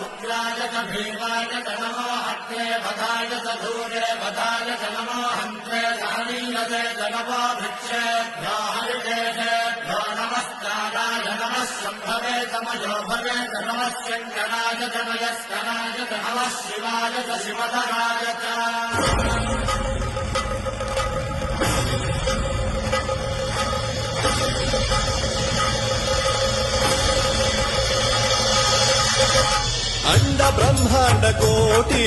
उग्राय च भीमाय च नमो हत्ये वधाय च धूरे वधाय च नमो हन्त्रे सहनीयते च नमो भिक्षेभ्यो हरिकेशेभ्यो नमस्काराय नमः शम्भवे तमयो भवे च नमः शङ्कराय च मयस्कराय च नमः शिवाय च शिवधराय च अंड ब्रह्मांड कोटि